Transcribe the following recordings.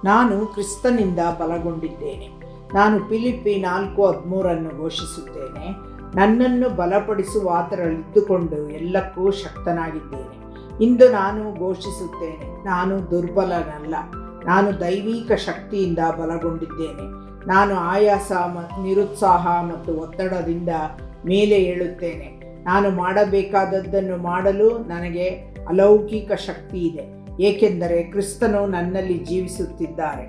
ನಾನು ಕ್ರಿಸ್ತನಿಂದ ಬಲಗೊಂಡಿದ್ದೇನೆ. ನಾನು ಫಿಲಿಪ್ಪಿ 4:13 ಘೋಷಿಸುತ್ತೇನೆ. ನನ್ನನ್ನು ಬಲಪಡಿಸುವ ಆತರಲ್ಲಿದ್ದುಕೊಂಡು ಎಲ್ಲಕ್ಕೂ ಶಕ್ತನಾಗಿದ್ದೇನೆ. ಇಂದು ನಾನು ಘೋಷಿಸುತ್ತೇನೆ, ನಾನು ದುರ್ಬಲನಲ್ಲ, ನಾನು ದೈವಿಕ ಶಕ್ತಿಯಿಂದ ಬಲಗೊಂಡಿದ್ದೇನೆ. ನಾನು ಆಯಾಸ, ನಿರುತ್ಸಾಹ ಮತ್ತು ಒತ್ತಡದಿಂದ ಮೇಲೆ ಏಳುತ್ತೇನೆ. ನಾನು ಮಾಡಬೇಕಾದದ್ದನ್ನು ಮಾಡಲು ನನಗೆ ಅಲೌಕಿಕ ಶಕ್ತಿ ಇದೆ, ಏಕೆಂದರೆ ಕ್ರಿಸ್ತನು ನನ್ನಲ್ಲಿ ಜೀವಿಸುತ್ತಿದ್ದಾರೆ.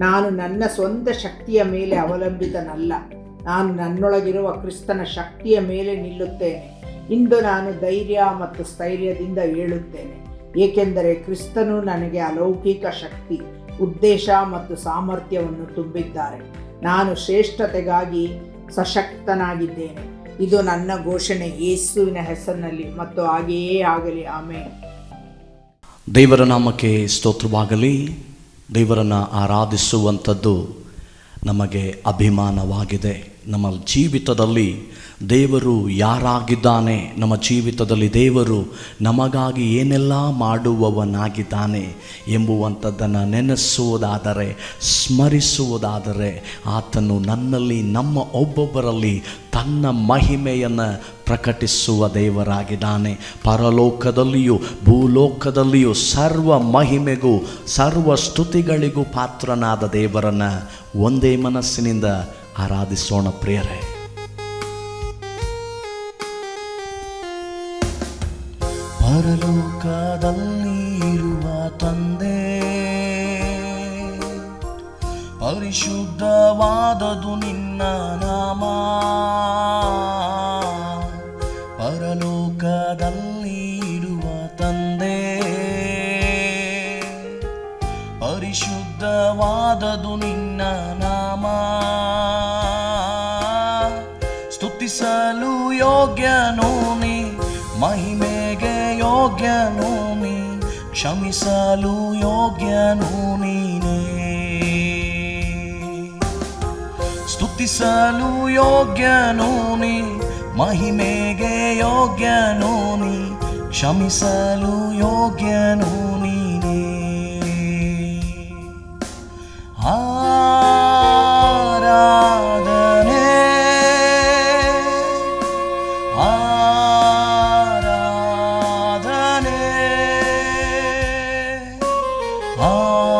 ನಾನು ನನ್ನ ಸ್ವಂತ ಶಕ್ತಿಯ ಮೇಲೆ ಅವಲಂಬಿತನಲ್ಲ, ನಾನು ನನ್ನೊಳಗಿರುವ ಕ್ರಿಸ್ತನ ಶಕ್ತಿಯ ಮೇಲೆ ನಿಲ್ಲುತ್ತೇನೆ. ಇಂದು ನಾನು ಧೈರ್ಯ ಮತ್ತು ಸ್ಥೈರ್ಯದಿಂದ ಏಳುತ್ತೇನೆ, ಏಕೆಂದರೆ ಕ್ರಿಸ್ತನು ನನಗೆ ಅಲೌಕಿಕ ಶಕ್ತಿ, ಉದ್ದೇಶ ಮತ್ತು ಸಾಮರ್ಥ್ಯವನ್ನು ತುಂಬಿದ್ದಾರೆ. ನಾನು ಶ್ರೇಷ್ಠತೆಗಾಗಿ ಸಶಕ್ತನಾಗಿದ್ದೇನೆ. ಇದು ನನ್ನ ಘೋಷಣೆ ಯೇಸುವಿನ ಹೆಸರಿನಲ್ಲಿ, ಮತ್ತು ಹಾಗೆಯೇ ಆಗಲಿ. ಆಮೆನ್. ದೇವರ ನಾಮಕ್ಕೆ ಸ್ತೋತ್ರವಾಗಲಿ. ದೇವರನ್ನು ಆರಾಧಿಸುವಂಥದ್ದು ನಮಗೆ ಅಭಿಮಾನವಾಗಿದೆ. ನಮ್ಮ ಜೀವಿತದಲ್ಲಿ ದೇವರು ಯಾರಾಗಿದ್ದಾನೆ, ನಮ್ಮ ಜೀವಿತದಲ್ಲಿ ದೇವರು ನಮಗಾಗಿ ಏನೆಲ್ಲ ಮಾಡುವವನಾಗಿದ್ದಾನೆ ಎಂಬುವಂಥದ್ದನ್ನು ನೆನೆಸುವುದಾದರೆ, ಸ್ಮರಿಸುವುದಾದರೆ, ಆತನು ನನ್ನಲ್ಲಿ, ನಮ್ಮ ಒಬ್ಬೊಬ್ಬರಲ್ಲಿ ತನ್ನ ಮಹಿಮೆಯನ್ನು ಪ್ರಕಟಿಸುವ ದೇವರಾಗಿದ್ದಾನೆ. ಪರಲೋಕದಲ್ಲಿಯೂ ಭೂಲೋಕದಲ್ಲಿಯೂ ಸರ್ವ ಮಹಿಮೆಗೂ ಸರ್ವ ಸ್ತುತಿಗಳಿಗೂ ಪಾತ್ರನಾದ ದೇವರನ್ನು ಒಂದೇ ಮನಸ್ಸಿನಿಂದ ಆರಾಧಿಸೋಣ ಪ್ರಿಯರೇ. ಪರಲೋಕದಲ್ಲಿ ಇರುವ ತಂದೆ, ಪರಿಶುದ್ಧವಾದದು ನಿನ್ನ ನಾಮ. ಪರಲೋಕದಲ್ಲಿ ಇರುವ ತಂದೆ, ಪರಿಶುದ್ಧವಾದದು ನಿನ್ನ ನಾಮ. ಸ್ತುತಿಸಲು ಯೋಗ್ಯನು ನೀ, ಮಹಿಮೆಗೆ ಯೋಗ್ಯನು ನೀ, ಕ್ಷಮಿಸಲು ಯೋಗ್ಯನು ನೀನೇ. ಸ್ತುತಿಸಲು ಯೋಗ್ಯನು ನೀ, ಮಹಿಮೆಗೆ ಯೋಗ್ಯನು ನೀ, ಕ್ಷಮಿಸಲು ಯೋಗ್ಯನು ನೀನೇ. ಆರಾಧನೆ ಆರಾಧನೆ ಆರಾಧನೆ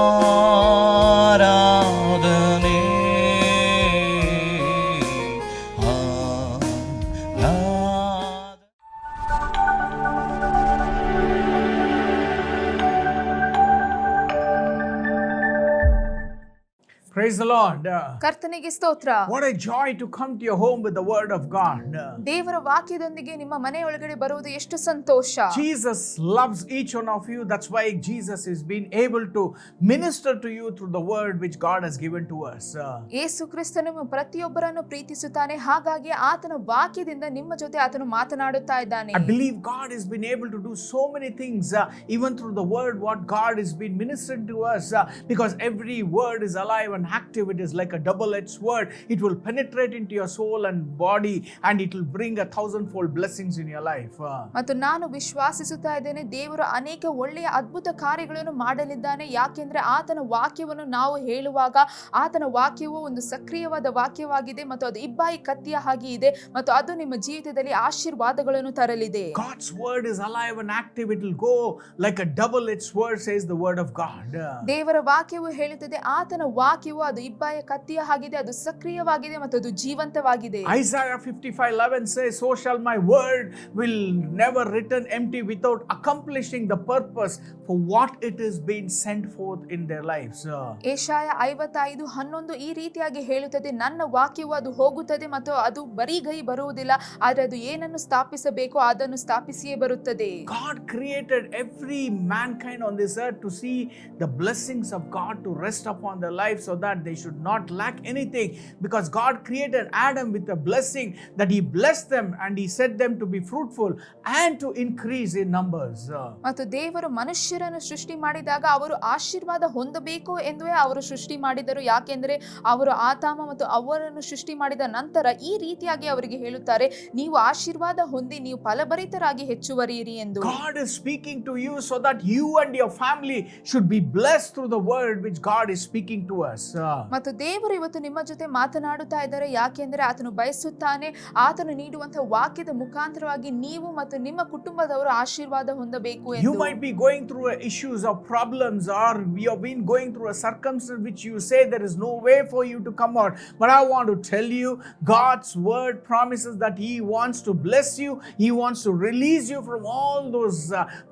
Praise the Lord. ಕರ್ತನಿಗೆ ಸ್ತೋತ್ರ. What a joy to come to your home with the word of God. ದೇವರ ವಾಕ್ಯದೊಂದಿಗೆ ನಿಮ್ಮ ಮನೆಯೊಳಗಡೆ ಬರುವುದು ಎಷ್ಟು ಸಂತೋಷ. Jesus loves each one of you. That's why Jesus is being able to minister to you through the word which God has given to us. ಯೇಸು ಕ್ರಿಸ್ತನು ಪ್ರತಿಯೊಬ್ಬರನ್ನು ಪ್ರೀತಿಸುತ್ತಾನೆ, ಹಾಗಾಗಿ ಆತನ ವಾಕ್ಯದಿಂದ ನಿಮ್ಮ ಜೊತೆ ಆತನು ಮಾತನಾಡುತ್ತಾ ಇದ್ದಾನೆ. I believe God has been able to do so many things even through the word what God has been ministering to us, because every word is alive and active. It is like a double-edged sword. It will penetrate into your soul and body, and it will bring 1,000-fold blessings in your life. ಮತ್ತು ನಾನು ವಿಶ್ವಾಸಿಸುತ್ತಾ ಇದ್ದೇನೆ, ದೇವರು ಅನೇಕ ಒಳ್ಳೆಯ ಅದ್ಭುತ ಕಾರ್ಯಗಳನ್ನು ಮಾಡಲಿದ್ದಾನೆ. ಯಾಕೆಂದ್ರೆ ಆತನ ವಾಕ್ಯವನ್ನು ನಾವು ಹೇಳುವಾಗ ಆತನ ವಾಕ್ಯವು ಒಂದು ಸಕ್ರಿಯವಾದ ವಾಕ್ಯವಾಗಿದೆ ಮತ್ತು ಅದು ಇಬ್ಬಾಯಿ ಕತ್ತಿಯ ಹಾಗೆ ಇದೆ ಮತ್ತು ಅದು ನಿಮ್ಮ ಜೀವಿತದಲ್ಲಿ ಆಶೀರ್ವಾದಗಳನ್ನು ತರಲಿದೆ. God's word is alive and active. It will go like a double-edged sword, says the word of God. ದೇವರ ವಾಕ್ಯವು ಹೇಳುತ್ತದೆ, ಆತನ ವಾಕ್ಯವು ಅದು ಇಬ್ಬಾಯ ಕತ್ತಿಯ ಹಾಗಿದೆ, ಅದು ಸಕ್ರಿಯವಾಗಿದೆ ಮತ್ತು ಅದು ಜೀವಂತವಾಗಿದೆ. Isaiah 55:11 says, so shall my word will never return empty without accomplishing the purpose for what it is being sent forth in their lives. ಯೆಶಾಯ 55:11 ಈ ರೀತಿಯಾಗಿ ಹೇಳುತ್ತದೆ, ನನ್ನ ವಾಕ್ಯವು ಅದು ಹೋಗುತ್ತದೆ ಮತ್ತು ಅದು ಬರಿಗೈ ಬರುವುದಿಲ್ಲ, ಆದರೆ ಅದು ಏನನ್ನು ಸ್ಥಾಪಿಸಬೇಕು ಅದನ್ನು ಸ್ಥಾಪಿಸಿಯೇ ಬರುತ್ತದೆ. God created every mankind on this earth to see the blessings of God to rest upon their lives, so that they should not lack anything, because God created Adam with a blessing that he blessed them and he set them to be fruitful and to increase in numbers. ಮತ್ತು ದೇವರು ಮನುಷ್ಯರನ್ನು ಸೃಷ್ಟಿ ಮಾಡಿದಾಗ ಅವರು ಆಶೀರ್ವಾದ ಹೊಂದಬೇಕು ಎಂದುವೇ ಅವರು ಸೃಷ್ಟಿ ಮಾಡಿದರು. ಯಾಕೆಂದ್ರೆ ಅವರು ಆದಾಮ ಮತ್ತು ಅವರನ್ನು ಸೃಷ್ಟಿ ಮಾಡಿದ ನಂತರ ಈ ರೀತಿಯಾಗಿ ಅವರಿಗೆ ಹೇಳುತ್ತಾರೆ, ನೀವು ಆಶೀರ್ವಾದ ಹೊಂದಿ ನೀವು ಫಲಭರಿತರಾಗಿ ಹೆಚ್ಚುವರಿಯಿರಿ ಎಂದು. God is speaking to you so that you and your family should be blessed through the word which God is speaking to us. ಮತ್ತು ದೇವರು ಇವತ್ತು ನಿಮ್ಮ ಜೊತೆ ಮಾತನಾಡುತ್ತಾ ಇದ್ದಾರೆ. ಯಾಕೆಂದ್ರೆ ಆತನು ಬಯಸುತ್ತಾನೆ ಆತನು ನೀಡುವಂತಹ ವಾಕ್ಯದ ಮುಖಾಂತರವಾಗಿ ನೀವು ಮತ್ತು ನಿಮ್ಮ ಕುಟುಂಬದವರು ಆಶೀರ್ವಾದ ಹೊಂದಬೇಕು ಎಂದು. You might be going through issues or problems, or you have been going through a circumstance which you say there is no way for you to come out. But I want to tell you, God's word promises that he wants to bless you. He wants to release you from all those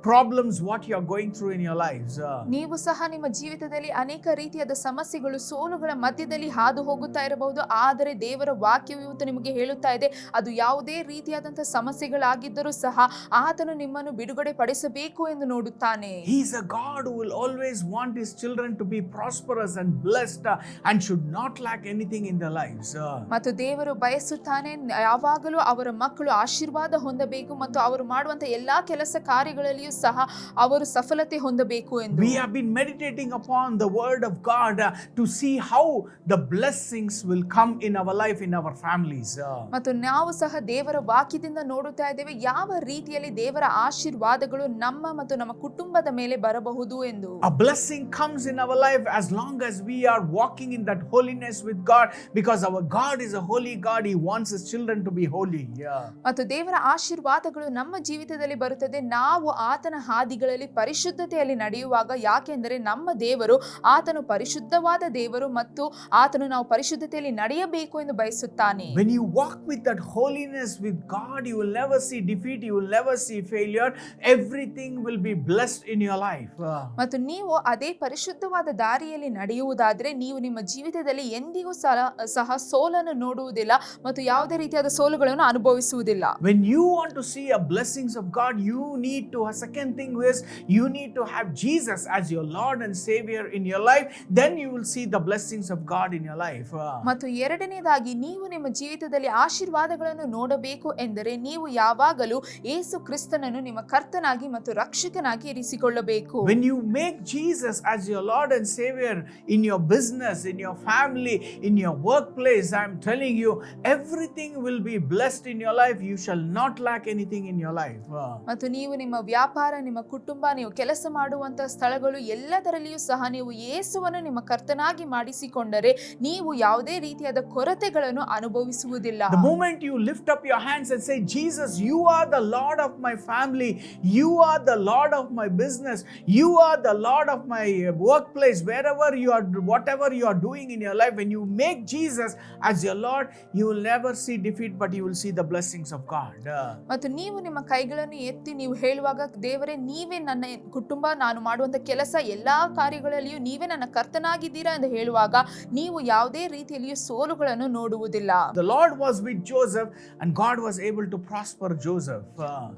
problems what you are going through in your lives. ನೀವು ಸಹ ನಿಮ್ಮ ಜೀವಿತದಲ್ಲಿ ಅನೇಕ ರೀತಿಯಾದ ಸಮಸ್ಯೆಗಳು ಸೋಲುಗಳ ಮಧ್ಯದಲ್ಲಿ ಹಾದು ಹೋಗುತ್ತಾ ಇರಬಹುದು. ಆದರೆ ದೇವರ ವಾಕ್ಯವು ಇವತ್ತು ನಿಮಗೆ ಹೇಳುತ್ತಾ ಇದೆ, ಅದು ಯಾವುದೇ ರೀತಿಯಾದಂತಹ ಸಮಸ್ಯೆಗಳಾಗಿದ್ದರೂ ಸಹ ಆತನು ನಿಮ್ಮನ್ನು ಬಿಡುಗಡೆ ಪಡಿಸಬೇಕು ಎಂದು ನೋಡುತ್ತಾನೆ. He is a God who will always want his children to be prosperous and blessed and should not lack anything in their lives. ಮತ್ತು ದೇವರು ಬಯಸುತ್ತಾನೆ ಯಾವಾಗಲೂ ಅವರ ಮಕ್ಕಳು ಆಶೀರ್ವಾದ ಹೊಂದಬೇಕು ಮತ್ತು ಅವರು ಮಾಡುವಂತ ಎಲ್ಲಾ ಕೆಲಸ ಕಾರ್ಯಗಳಲ್ಲಿಯೂ ಸಹ ಅವರು ಸಫಲತೆ ಹೊಂದಬೇಕು ಎಂದು. We have been meditating upon the word of God to see how the blessings will come in our life, in our families. ಮತ್ತು ನಾವು ಸಹ ದೇವರ ವಾಕ್ಯದಿಂದ ನೋಡುತ್ತಾ ಇದ್ದೇವೆ ಯಾವ ರೀತಿಯಲ್ಲಿ ದೇವರ ಆಶೀರ್ವಾದಗಳು ನಮ್ಮ ಮತ್ತು ನಮ್ಮ ಕುಟುಂಬದ ಮೇಲೆ ಬರಬಹುದು ಎಂದು. A blessing comes in our life as long as we are walking in that holiness with God, because our God is a holy God. He wants his children to be holy. ಮತ್ತು ದೇವರ ಆಶೀರ್ವಾದಗಳು ನಮ್ಮ ಜೀವಿತದಲ್ಲಿ ಬರುತ್ತದೆ ನಾವು ಆತನ ಹಾದಿಗಳಲ್ಲಿ ಪರಿಶುದ್ಧತೆಯಲ್ಲಿ ನಡೆಯುವಾಗ. ಯಾಕೆಂದರೆ ನಮ್ಮ ದೇವರು ಆತನು ಪರಿಶುದ್ಧವಾದ ದೇವರು ಮತ್ತು ಆತನು ನಾವು ಪರಿಶುದ್ಧತೆಯಲ್ಲಿ ನಡೆಯಬೇಕು ಎಂದು ಬಯಸುತ್ತಾನೆ. When you walk with that holiness with God, you will never see defeat, you will never see failure. Everything will be blessed in your life. ಮತ್ತು ನೀವು ಅದೇ ಪರಿಶುದ್ಧವಾದ ದಾರಿಯಲ್ಲಿ ನಡೆಯುವುದಾದರೆ ನೀವು ನಿಮ್ಮ ಜೀವಿತದಲ್ಲಿ ಎಂದಿಗೂ ಸಹ ಸೋಲನ್ನು ನೋಡುವುದಿಲ್ಲ ಮತ್ತು ಯಾವುದೇ ರೀತಿಯಾದ ಸೋಲುಗಳನ್ನು ಅನುಭವಿಸುವುದಿಲ್ಲ. When you want to see a blessings of God, you need to, a second thing is you need to have Jesus as your Lord and Savior in your life. Then you will see the blessings of God in your life. ಮತ್ತು ಎರಡನೇದಾಗಿ ನೀವು ನಿಮ್ಮ ಜೀವಿತದಲ್ಲಿ ಆಶೀರ್ವಾದಗಳನ್ನು ನೋಡಬೇಕು ಎಂದರೆ ನೀವು ಯಾವಾಗಲೂ ಯೇಸು ಕ್ರಿಸ್ತನನ್ನು ನಿಮ್ಮ ಕರ್ತನಾಗಿ ಮತ್ತು ರಕ್ಷಕನಾಗಿ ಇರಿಸಿಕೊಳ್ಳಬೇಕು. When you make Jesus as your Lord and Savior in your business, in your family, in your workplace, I am telling you, everything will be blessed in your life. You shall not lack anything in your life. ಮತ್ತು ನೀವು ನಿಮ್ಮ ವ್ಯಾಪಾರ, ನಿಮ್ಮ ಕುಟುಂಬ, ನೀವು ಕೆಲಸ ಮಾಡುವಂತಹ ಸ್ಥಳಗಳು ಎಲ್ಲದರಲ್ಲಿಯೂ ಸಹ ನೀವು ಯೇಸುವನ್ನು ನಿಮ್ಮ ಕರ್ತನಾಗಿ ಮಾಡಿಸಿಕೊಂಡರೆ ನೀವು ಯಾವುದೇ ರೀತಿಯಾದ ಕೊರತೆಗಳನ್ನು ಅನುಭವಿಸುವುದಿಲ್ಲ. The moment you lift up your hands and say, Jesus, you are the Lord of my family, you are the Lord of my business, you are the Lord of my workplace, wherever you are, whatever you are doing in your life, when you make Jesus as your Lord, you will never see defeat, but you will see the blessings of God. ಮತ್ತು ನೀವು ನಿಮ್ಮ ಕೈಗಳನ್ನು ಎತ್ತಿ ನೀವು ಹೇಳುವಾಗ, ದೇವರೇ ನೀವೇ ನನ್ನ ಕುಟುಂಬ, ನಾನು ಮಾಡುವಂತ ಕೆಲಸ ಎಲ್ಲಾ ಕಾರ್ಯಗಳಲ್ಲಿಯೂ ನೀವೇ ನನ್ನ ಕರ್ತನಾಗಿದ್ದೀರಾ ಎಂದು ಹೇಳುವಾಗ ನೀವು ಯಾವುದೇ ರೀತಿಯಲ್ಲಿಯೂ ಸೋಲುಗಳನ್ನು ನೋಡುವುದಿಲ್ಲ. The Lord was with Joseph and God was able to prosper Joseph.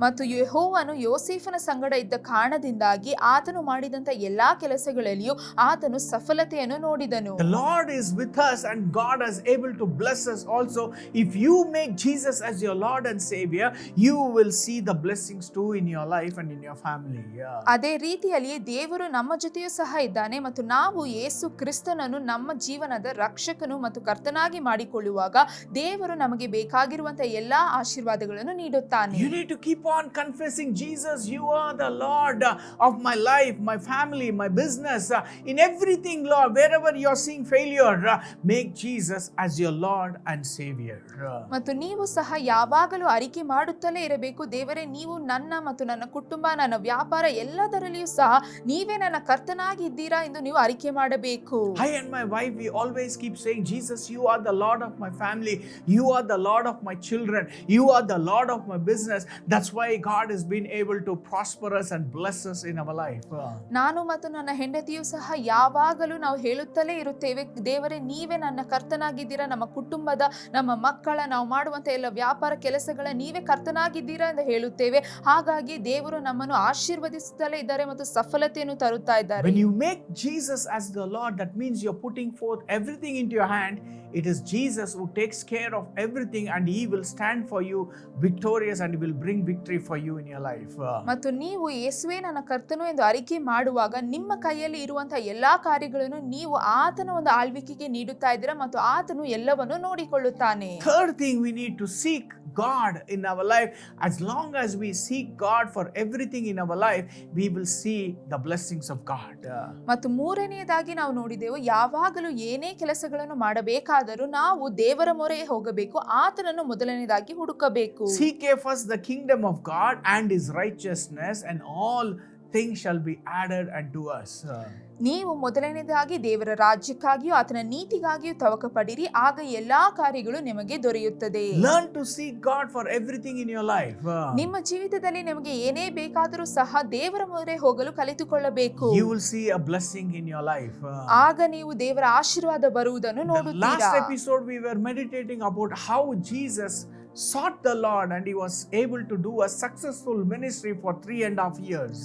ಮತ್ತು ಯೆಹೋವನು ಯೋಸೇಫನ ಸಂಗಡ ಇದ್ದ ಕಾರಣದಿಂದಾಗಿ ಆತನು ಮಾಡಿದಂತ ಎಲ್ಲಾ ಕೆಲಸಗಳಲ್ಲಿಯೂ ಆತನು ಸಫಲತೆಯನ್ನು ನೋಡಿದನು. The Lord is with us and God is able to bless us also. If you make Jesus as your Lord and Savior, you will see the blessings too in your life and in your family. ಅದೇ ರೀತಿಯಲ್ಲಿ ದೇವರು ನಮ್ಮ ಜೊತೆಯೂ ಸಹ ಇದ್ದಾನೆ ಮತ್ತು ನಾವು ಯೇಸು ಕ್ರಿಸ್ತನನ್ನು ನಮ್ಮ ಜೀವನದ ರಕ್ಷಕನು ಮತ್ತು ಕರ್ತನಾಗಿ ಮಾಡಿಕೊಳ್ಳುವಾಗ ದೇವರು ನಮಗೆ ಬೇಕಾಗಿರುವಂತಹ ಎಲ್ಲಾ ಆಶೀರ್ವಾದಗಳನ್ನು ನೀಡುತ್ತಾನೆ. You need to keep on confessing, Jesus, you are the Lord of my life, my family, my business, in everything, Lord. Wherever you are seeing failure, make Jesus as your Lord and Savior. ಮತ್ತು ನೀವು ಸಹ ಯಾವಾಗಲೂ ಅರಿಕೆ ಮಾಡುತ್ತಲೇ ಇರಬೇಕು, ದೇವರೇ ನೀವು ನನ್ನ ಮತ್ತು ನನ್ನ ಕುಟುಂಬ, ನನ್ನ ವ್ಯಾಪಾರ ಎಲ್ಲದರಲ್ಲಿಯೂ ಸಹ ನೀವೇ ನನ್ನ ಕರ್ತನಾಗಿ ಇದ್ದೀರಾ ಎಂದು ನೀವು ಅರಿಕೆ ಮಾಡಬೇಕು. I and my wife, we always keep saying, Jesus, you are the Lord of my family, you are the Lord of my children, you are the Lord of my business. That's why God has been able to prosper us and bless us in our life. ನಾನು ಮತ್ತು ನನ್ನ ಹೆಂಡತಿಯು ಸಹ ಯಾವಾಗಲೂ ನಾವು ಹೇಳುತ್ತಲೇ ಇರುತ್ತೇವೆ, ದೇವರೇ ನೀವೇ ನನ್ನ ಕರ್ತನಾಗಿದ್ದೀರಾ, ನಮ್ಮ ಕುಟುಂಬದ, ನಮ್ಮ ಮಕ್ಕಳ, ನಾವು ಮಾಡುವಂತ ಎಲ್ಲ ವ್ಯಾಪಾರ ಕೆಲಸಗಳ ನೀವೇ ಕರ್ತನಾಗಿದ್ದೀರಾ ಎಂದು ಹೇಳುತ್ತೇವೆ. ಹಾಗಾಗಿ ದೇವರು ನಮ್ಮನ್ನು ಆಶೀರ್ವದಿಸುತ್ತಲೇ ಇದ್ದಾರೆ ಮತ್ತು ಸಫಲತೆಯನ್ನು ತರುತ್ತಾ ಇದ್ದಾರೆ. When you make Jesus as the Lord, that means you're putting forth everything into your hand, it is Jesus who takes care of everything, and he will stand for you victorious, and he will bring victory for you in your life. ಮತ್ತು ನೀವು ಯೇಸುವೇ ನನ್ನ ಕರ್ತನು ಎಂದು ಅರಿಕೆ ಮಾಡುವಾಗ ನಿಮ್ಮ ಕೈಯಲ್ಲಿ ಇರುವಂತಹ ಎಲ್ಲಾ ಕಾರ್ಯಗಳನ್ನು ನೀವು ಆತನ ಒಂದು ಆಳ್ವಿಕೆಗೆ ನೀಡುತ್ತಾ ಇದ್ದೀರಾ ಮತ್ತು ಆತನು ಎಲ್ಲವನ್ನು ನೋಡಿಕೊಳ್ಳುತ್ತಾನೆ. Third thing, we need to seek God in our life. As long as we seek God for everything in our life, we will see the blessings of God. ಮತ್ತು ಮೂರನೆಯದಾಗಿ ನಾವು ನೋಡಿದೆವು, ಯಾವಾಗಲೂ ಏನೇ ಕೆಲಸಗಳನ್ನು ಮಾಡಬೇಕಾದರೂ ನಾವು ದೇವರ ಮೊರೆ ಹೋಗಬೇಕು, ಆತನನ್ನು ಮೊದಲನೇದಾಗಿ ಹುಡುಕಬೇಕು. Seek ye first the kingdom of God and his righteousness, and all things shall be added unto us. ನೀವು ಮೊದಲನೇದಾಗಿ ದೇವರ ರಾಜ್ಯಕ್ಕಾಗಿಯೂ ಆತನ ನೀತಿಗಾಗಿಯೂ ತವಕ ಪಡಿರಿ, ಆಗ ಎಲ್ಲಾ ಕಾರ್ಯಗಳು ನಿಮಗೆ ದೊರೆಯುತ್ತದೆ. Learn to seek God for everything in your life. ನಿಮ್ಮ ಜೀವಿತದಲ್ಲಿ ನಿಮಗೆ ಏನೇ ಬೇಕಾದರೂ ಸಹ ದೇವರ ಮೊರೆ ಹೋಗಲು ಕಲಿತುಕೊಳ್ಳಬೇಕು. You will see a blessing in your life. ಆಗ ನೀವು ದೇವರ ಆಶೀರ್ವಾದ ಬರುವುದನ್ನು ನೋಡುತ್ತೀರಾ. Last episode we were meditating about how Jesus sought the Lord and he was able to do a successful ministry for 3.5 years.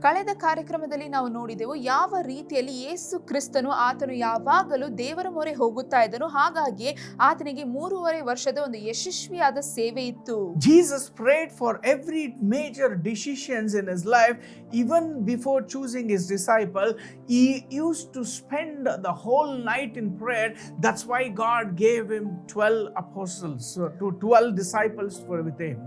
ಕಳೆದ ಕಾರ್ಯಕ್ರಮದಲ್ಲಿ ನಾವು ನೋಡಿದೆವು ಯಾವ ರೀತಿಯಲ್ಲಿ ಯೇಸು ಕ್ರಿಸ್ತನು ಆತನು ಯಾವಾಗಲೂ ದೇವರ ಮೊರೆ ಹೋಗುತ್ತಾ ಇದ್ದನು, ಹಾಗಾಗಿ ಆತನಿಗೆ 3.5 ವರ್ಷದ ಒಂದು ಯಶಸ್ವಿಯಾದ ಸೇವೆ ಇತ್ತು. Jesus prayed for every major decisions in his life. Even before choosing his disciple, he used to spend the whole night in prayer. That's why God gave him 12 apostles, to 12 disciples with him.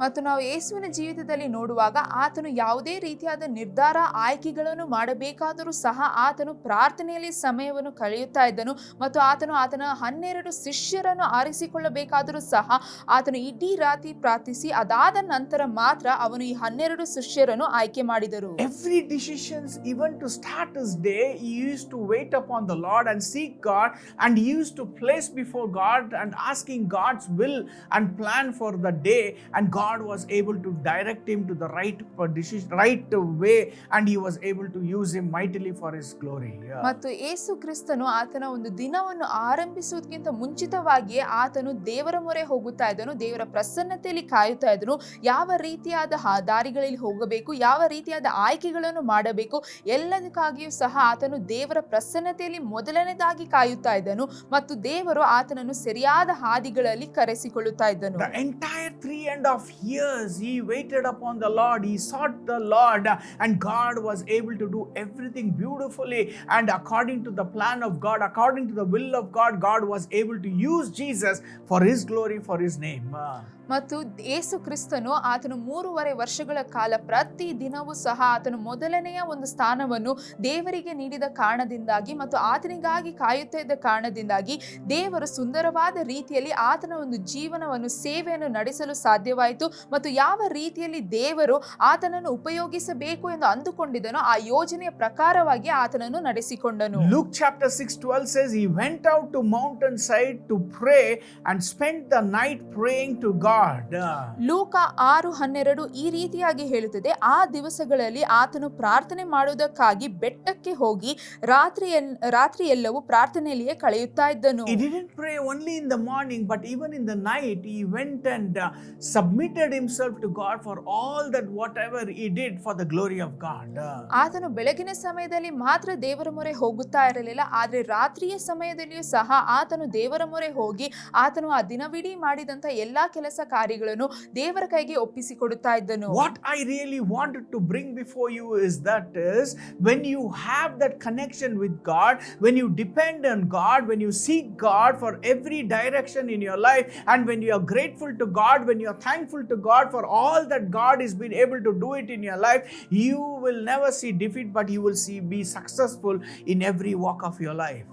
ಮತ್ತು ನಾವು ಯೇಸುವಿನ ಜೀವಿತದಲ್ಲಿ ನೋಡುವಾಗ ಆತನು ಯಾವುದೇ ರೀತಿಯಾದ ನಿರ್ಧಾರ ಆಯ್ಕೆಗಳನ್ನು ಮಾಡಬೇಕಾದರೂ ಸಹ ಆತನು ಪ್ರಾರ್ಥನೆಯಲ್ಲಿ ಸಮಯವನ್ನು ಕಳೆಯುತ್ತಾ ಇದ್ದನು ಮತ್ತು ಆತನು ಆತನ 12 ಶಿಷ್ಯರನ್ನು ಆರಿಸಿಕೊಳ್ಳಬೇಕಾದರೂ ಸಹ ಆತನು ಇಡೀ ರಾತ್ರಿ ಪ್ರಾರ್ಥಿಸಿ ಅದಾದ ನಂತರ ಮಾತ್ರ ಅವನು ಈ 12 ಶಿಷ್ಯರನ್ನು ಆಯ್ಕೆ ಮಾಡಿದರು. Every decisions, even to start his day, he used to wait upon the Lord and seek God, and he used to place before God and asking God's will and plan for the day, and God was able to direct him to the right way, and he was able to use him mightily for his glory. ಮತ್ತು ಯೇಸು ಕ್ರಿಸ್ತನು ಆತನ ಒಂದು ದಿನವನ್ನು ಆರಂಭಿಸುವುದಕ್ಕಿಂತ ಮುಂಚಿತವಾಗಿಯೇ ಆತನು ದೇವರ ಮೊರೆ ಹೋಗುತ್ತಾ ಇದ್ದನು, ದೇವರ ಪ್ರಸನ್ನತೆಯಲ್ಲಿ ಕಾಯುತ್ತಾ ಇದ್ದನು, ಯಾವ ರೀತಿಯಾದ ದಾರಿಗಳಲ್ಲಿ ಹೋಗಬೇಕು, ಯಾವ ರೀತಿಯಾದ ಆಯ್ಕೆಗಳನ್ನು ಮಾಡಬೇಕು, ಎಲ್ಲದಕ್ಕಾಗಿಯೂ ಸಹ ಆತನು ದೇವರ ಪ್ರಸನ್ನತೆಯಲ್ಲಿ ಮೊದಲನೇದಾಗಿ ಕಾಯುತ್ತಾ ಇದ್ದನು ಮತ್ತು ದೇವರು ಆತನನ್ನು ಸರಿಯಾದ ಹಾದಿಗಳಲ್ಲಿ ಕರೆಸಿಕೊಳ್ಳುತ್ತಾ ಇದ್ದನು. The entire 3.5 years he waited upon the Lord, he sought the Lord, and God was able to do everything beautifully and according to the plan of God, according to the will of God. God was able to use Jesus for his glory, for his name. ಮತ್ತು ಯೇಸು ಕ್ರಿಸ್ತನು ಆತನು 3.5 ವರ್ಷಗಳ ಕಾಲ ಪ್ರತಿ ದಿನವೂ ಸಹ ಆತನು ಮೊದಲನೆಯ ಒಂದು ಸ್ಥಾನವನ್ನು ದೇವರಿಗೆ ನೀಡಿದ ಕಾರಣದಿಂದಾಗಿ ಮತ್ತು ಆತನಿಗಾಗಿ ಕಾಯುತ್ತಾ ಇದ್ದ ಕಾರಣದಿಂದಾಗಿ ದೇವರು ಸುಂದರವಾದ ರೀತಿಯಲ್ಲಿ ಆತನ ಒಂದು ಜೀವನವನ್ನು ಸೇವೆಯನ್ನು ನಡೆಸಲು ಸಾಧ್ಯವಾಯಿತು ಮತ್ತು ಯಾವ ರೀತಿಯಲ್ಲಿ ದೇವರು ಆತನನ್ನು ಉಪಯೋಗಿಸಬೇಕು ಎಂದು ಅಂದುಕೊಂಡಿದ್ದನೋ ಆ ಯೋಜನೆಯ ಪ್ರಕಾರವಾಗಿ ಆತನನ್ನು ನಡೆಸಿಕೊಂಡನು. Luke chapter 6:12 says he went out to mountainside to pray and spent the night praying to God. ಲೂಕ 6:12 ಈ ರೀತಿಯಾಗಿ ಹೇಳುತ್ತದೆ, ಆ ದಿವಸಗಳಲ್ಲಿ ಆತನು ಪ್ರಾರ್ಥನೆ ಮಾಡುವುದಕ್ಕಾಗಿ ಬೆಟ್ಟಕ್ಕೆ ಹೋಗಿ ರಾತ್ರಿ ಎಲ್ಲವೂ ಪ್ರಾರ್ಥನೆಯಲ್ಲಿಯೇ ಕಳೆಯುತ್ತಾ ಇದ್ದನು. He didn't pray only in the morning, but even in the night he went and submitted himself to God for all that whatever he did for the glory of God. ಆತನು ಬೆಳಗಿನ ಸಮಯದಲ್ಲಿ ಮಾತ್ರ ದೇವರ ಮೊರೆ ಹೋಗುತ್ತಾ ಇರಲಿಲ್ಲ, ಆದರೆ ರಾತ್ರಿಯ ಸಮಯದಲ್ಲಿಯೂ ಸಹ ಆತನು ದೇವರ ಮೊರೆ ಹೋಗಿ ಆತನು ಆ ದಿನವಿಡೀ ಮಾಡಿದಂತ ಎಲ್ಲಾ ಕೆಲಸ ಕಾರ್ಯಗಳನ್ನು ದೇವರ ಕೈಗೆ ಒಪ್ಪಿಸಿಕೊಡುತ್ತಾ ಇದ್ದನು. What I really wanted to bring before you is when you have that connection with God, when you depend on God, when you seek God for every direction in your life, and when you are grateful to God, when you are thankful to God for all that God has been able to do it in your life, you will never see defeat, but you will be successful in every walk of your life.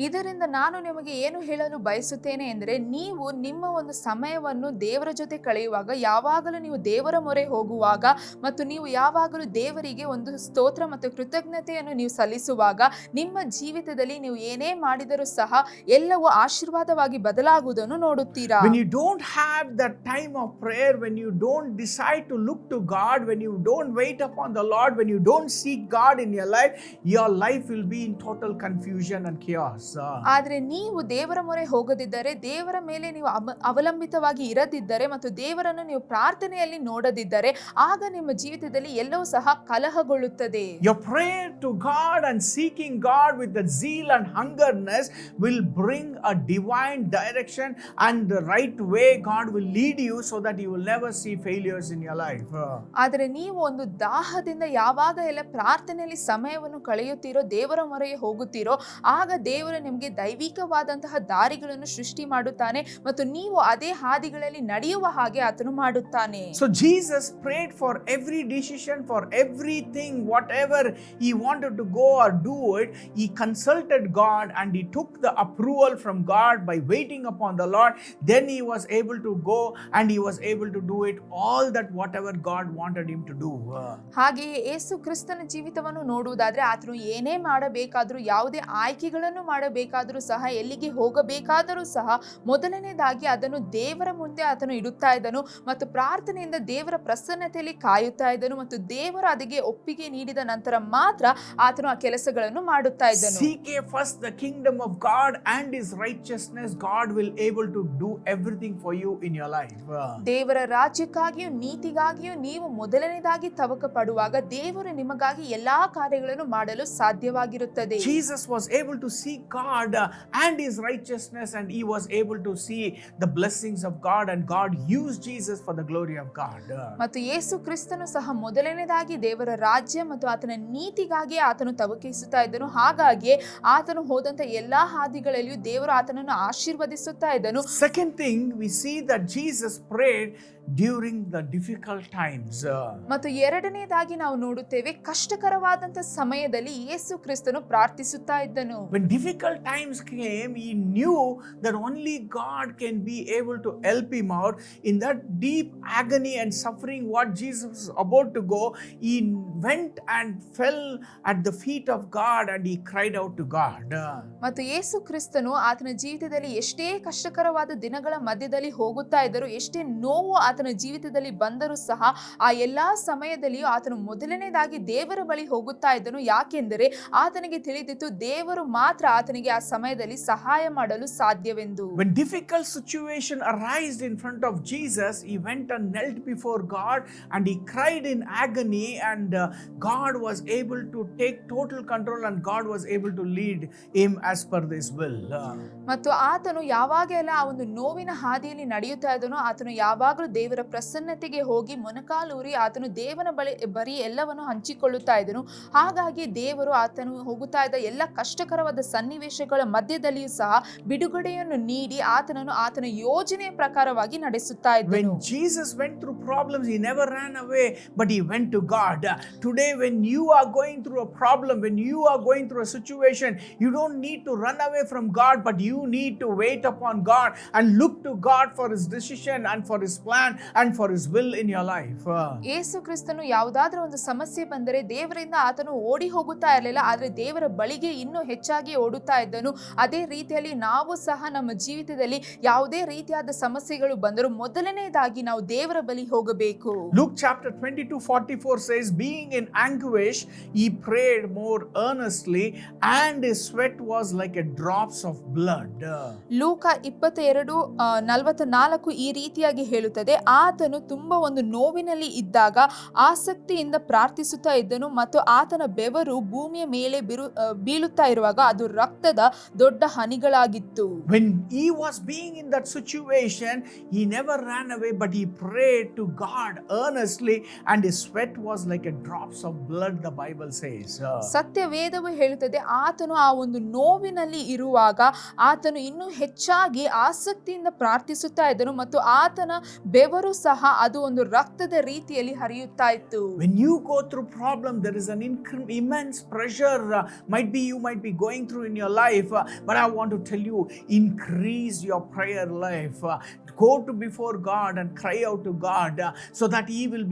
ಇದರಿಂದ ನಾನು ನಿಮಗೆ ಏನು ಹೇಳಲು ಬಯಸುತ್ತೇನೆ ಎಂದರೆ, ನೀವು ನಿಮ್ಮ ಒಂದು ಸಮಯವನ್ನು ದೇವರ ಜೊತೆ ಕಳೆಯುವಾಗ, ಯಾವಾಗಲೂ ನೀವು ದೇವರ ಮೊರೆ ಹೋಗುವಾಗ ಮತ್ತು ನೀವು ಯಾವಾಗಲೂ ದೇವರಿಗೆ ಒಂದು ಸ್ತೋತ್ರ ಮತ್ತು ಕೃತಜ್ಞತೆಯನ್ನು ನೀವು ಸಲ್ಲಿಸುವಾಗ ನಿಮ್ಮ ಜೀವಿತದಲ್ಲಿ ನೀವು ಏನೇ ಮಾಡಿದರೂ ಸಹ ಎಲ್ಲವೂ ಆಶೀರ್ವಾದವಾಗಿ ಬದಲಾಗುವುದನ್ನು ನೋಡುತ್ತೀರಾ. When you don't have have that time of prayer, when you don't decide to look to God, when you don't wait upon the Lord, when you don't seek God in your life will be in total confusion and chaos. ಆದ್ರೆ ನೀವು ದೇವರ ಮೊರೆ ಹೋಗದಿದ್ದರೆ, ದೇವರ ಮೇಲೆ ನೀವು ಅವಲಂಬಿತವಾಗಿ ಇರದಿದ್ದರೆ ಮತ್ತು ದೇವರನ್ನು ನೀವು ಪ್ರಾರ್ಥನೆಯಲ್ಲಿ ನೋಡದಿದ್ದರೆ, ಆಗ ನಿಮ್ಮ ಜೀವಿತದಲ್ಲಿ ಎಲ್ಲವೂ ಸಹ ಕಲಹಗೊಳ್ಳುತ್ತದೆ. Your prayer to God and seeking God with the zeal and hungerness will bring a divine direction and the right way. God will lead you so that you will never see failures in your life. ಆದರೆ ನೀವು ಒಂದು ದಾಹದಿಂದ ಯಾವಾಗ ಎಲ್ಲ ಪ್ರಾರ್ಥನೆಯಲ್ಲಿ ಸಮಯವನ್ನು ಕಳೆಯುತ್ತೀರೋ, ದೇವರ ಮೊರೆಗೆ ಹೋಗುತ್ತೀರೋ, ಆಗ ದೇವರು ನಿಮಗೆ ದೈವಿಕವಾದಂತಹ ದಾರಿಗಳನ್ನು ಸೃಷ್ಟಿ ಮಾಡುತ್ತಾನೆ ಮತ್ತು ನೀವು ಅದೇ ಹಾದಿಗಳಲ್ಲಿ ನಡೆಯುವ ಹಾಗೆ ಆತನು ಮಾಡುತ್ತಾನೆ. So Jesus prayed for every decision, for everything, whatever he wanted to go or do it, he consulted God and he took the approval from God by waiting upon the Lord. Then he was able to go and he was able to do it all that whatever God wanted him to do. ಹಾಗೆಯೇ ಯೇಸು ಕ್ರಿಸ್ತನ ಜೀವಿತವನ್ನು ನೋಡುವುದಾದ್ರೆ, ಆತನು ಏನೇ ಮಾಡಬೇಕಾದರೂ, ಯಾವುದೇ ಆಯ್ಕೆಗಳನ್ನು ಮಾಡಬೇಕಾದರೂ ಸಹ, ಎಲ್ಲಿಗೆ ಹೋಗಬೇಕಾದರೂ ಸಹ, ಮೊದಲನೇದಾಗಿ ಅದನ್ನು ದೇವರ ಮುಂದೆ ಆತನು ಇಡುತ್ತಾ ಇದ್ದನು ಮತ್ತು ಪ್ರಾರ್ಥನೆಯಿಂದ ದೇವರ ಪ್ರಸನ್ನತೆಯಲ್ಲಿ ಕಾಯುತ್ತಾ ಇದ್ದನು ಮತ್ತು ದೇವರು ಅದಕ್ಕೆ ಒಪ್ಪಿಗೆ ನೀಡಿದ ನಂತರ ಮಾತ್ರ ಆತನು ಆ ಕೆಲಸಗಳನ್ನು ಮಾಡುತ್ತಾ ಇದ್ದನು. Seek ye first the kingdom of God and his righteousness, God will able to do everything for you in your life. ದೇವರ ರಾಜ್ಯಕ್ಕಾಗಿಯೂ ನೀತಿಗಾಗಿಯೂ ನೀವು ಮೊದಲನೇದಾಗಿ ತವಕ ಪಡುವಾಗ ದೇವರು ನಿಮಗಾಗಿ ಎಲ್ಲಾ ಕಾರ್ಯಗಳನ್ನು ಮಾಡಲು ಸಾಧ್ಯವಾಗಿರುತ್ತದೆ. Jesus was able to see God and his righteousness, and he was able to see the blessings of God, and God used Jesus for the glory of God. ಮತ್ತು ಯೇಸು ಕ್ರಿಸ್ತನು ಸಹ ಮೊದಲನೇದಾಗಿ ದೇವರ ರಾಜ್ಯ ಮತ್ತು ಆತನ ನೀತಿಗಾಗಿ ಆತನು ತವಕಿಸುತ್ತಾ ಇದ್ದನು. ಹಾಗಾಗಿ ಆತನು ಹೋದಂತ ಎಲ್ಲಾ ಹಾದಿಗಳಲ್ಲಿಯೂ ದೇವರು ಆತನನ್ನು ಆಶೀರ್ವದಿಸುತ್ತಾ ಇದ್ದನು. Second thing, we see that Jesus prayed during the difficult times. ಮತ್ತು ಎರಡನೇದಾಗಿ ನಾವು ನೋಡುತ್ತೇವೆ, ಕಷ್ಟಕರವಾದಂತ ಸಮಯದಲ್ಲಿ ಯೇಸು ಕ್ರಿಸ್ತನು ಪ್ರಾರ್ಥಿಸುತ್ತಾ ಇದ್ದನು. When difficult times came, he knew that only God can be able to help him out in that deep agony and suffering what Jesus was about to go. He went and fell at the feet of God and he cried out to God. ಮತ್ತು ಯೇಸು ಕ್ರಿಸ್ತನು ಆತನ ಜೀವಿತದಲ್ಲಿ ಎಷ್ಟೇ ಕಷ್ಟಕರವಾದ ದಿನಗಳ ಮಧ್ಯದಲ್ಲಿ ಹೋಗುತ್ತಾ ಇದ್ದರು, ಎಷ್ಟೇ ನೋವು ಆತನ ಜೀವಿತದಲ್ಲಿ ಬಂದರೂ ಸಹ, ಆ ಎಲ್ಲಾ ಸಮಯದಲ್ಲಿಯೂ ಆತನು ಮೊದಲನೇದಾಗಿ ದೇವರ ಬಳಿ ಹೋಗುತ್ತಾ ಇದ್ದನು. ಯಾಕೆಂದರೆ ಆತನಿಗೆ ತಿಳಿದಿತ್ತು ದೇವರು ಮಾತ್ರ ಆತನಿಗೆ ಆ ಸಮಯದಲ್ಲಿ ಸಹಾಯ ಮಾಡಲು ಸಾಧ್ಯವೆಂದು. When difficult situation arose in front of Jesus, he went and knelt before God and he cried in agony, and God was able to take total control and God was able to lead him as per his will. ಮತ್ತು ಆತನು ಯಾವಾಗೆಲ್ಲ ಆ ಒಂದು ನೋವಿನ ಹಾದಿಯಲ್ಲಿ ನಡೆಯುತ್ತಾ ಇದ್ದನೋ, ಆತನು ಯಾವಾಗಲೂ ದೇವರ ಪ್ರಸನ್ನತೆಗೆ ಹೋಗಿ ಮೊಣಕಾಲೂರಿ ಆತನು ದೇವನ ಬರೀ ಎಲ್ಲವನ್ನು ಹಂಚಿಕೊಳ್ಳುತ್ತಾ ಇದ್ದನು. ಹಾಗಾಗಿ ದೇವರು ಆತನು ಹೋಗುತ್ತಾ ಇದ್ದ ಎಲ್ಲ ಕಷ್ಟಕರವಾದ ಸನ್ನಿವೇಶಗಳ ಮಧ್ಯದಲ್ಲಿಯೂ ಸಹ ಬಿಡುಗಡೆಯನ್ನು ನೀಡಿ ಆತನನ್ನು ಆತನ ಯೋಜನೆಯ ಪ್ರಕಾರವಾಗಿ ನಡೆಸುತ್ತಾ ಇದ್ದನು. When Jesus went through problems, he never ran away, but he went to God. Today, when you are going through a problem, when you are going through a situation, you don't need to run away from God, but you need to wait upon God and look to God for his decision and for his plan and for his will in your life. ಯೇಸು ಕ್ರಿಸ್ತನು ಯಾವುದಾದ್ರೂ ಒಂದು ಸಮಸ್ಯೆ ಬಂದರೆ ದೇವರಿಂದ ಆತನು ಓಡಿ ಹೋಗುತ್ತಾ ಇರಲಿಲ್ಲ, ಆದರೆ ದೇವರ ಬಳಿಗೆ ಇನ್ನೂ ಹೆಚ್ಚಾಗಿ ಓಡುತ್ತಾ ಇದ್ದನು. ಅದೇ ರೀತಿಯಲ್ಲಿ ನಾವು ಸಹ ನಮ್ಮ ಜೀವಿತದಲ್ಲಿ ಯಾವುದೇ ರೀತಿಯಾದ ಸಮಸ್ಯೆಗಳು ಬಂದರೂ ಮೊದಲನೇದಾಗಿ ನಾವು ದೇವರ ಬಳಿ ಹೋಗಬೇಕು. Luke chapter 22:44 says, being in anguish, he prayed more earnestly, and his sweat was like a drops of blood. ಲೂಕ 22:44 ಈ ರೀತಿಯಾಗಿ ಹೇಳುತ್ತದೆ, ಆತನು ತುಂಬಾ ಒಂದು ನೋವಿನಲ್ಲಿ ಇದ್ದಾಗ ಆಸಕ್ತಿಯಿಂದ ಪ್ರಾರ್ಥಿಸುತ್ತಾ ಇದ್ದನು ಮತ್ತು ಆತನ ಬೆವರು ಭೂಮಿಯ ಮೇಲೆ ಬೀಳುತ್ತಾ ಇರುವಾಗ ಅದು ರಕ್ತದ ದೊಡ್ಡ ಹನಿಗಳಾಗಿತ್ತು. When he was being in that situation, he never ran away, but he prayed to God earnestly, and his sweat was like a drops of blood, the Bible says. ಸತ್ಯ ವೇದವು ಹೇಳುತ್ತದೆ, ಆತನು ಆ ಒಂದು ನೋವಿನಲ್ಲಿ ಇರುವಾಗ ಆತನು ಇನ್ನೂ ಹೆಚ್ಚಾಗಿ ಆಸಕ್ತಿಯಿಂದ ಪ್ರಾರ್ಥಿಸುತ್ತಾ ಇದ್ದನು ಮತ್ತು ಆತನ ಬೆವರು ಸಹ ಅದು ಒಂದು ರಕ್ತದ ರೀತಿಯಲ್ಲಿ ಹರಿಯುತ್ತಾ ಇತ್ತು. When you go through problem, there is an immense pressure you might be going through in your life, but I want to tell you, increase your prayer life. Go to before God and cry out to God so that he will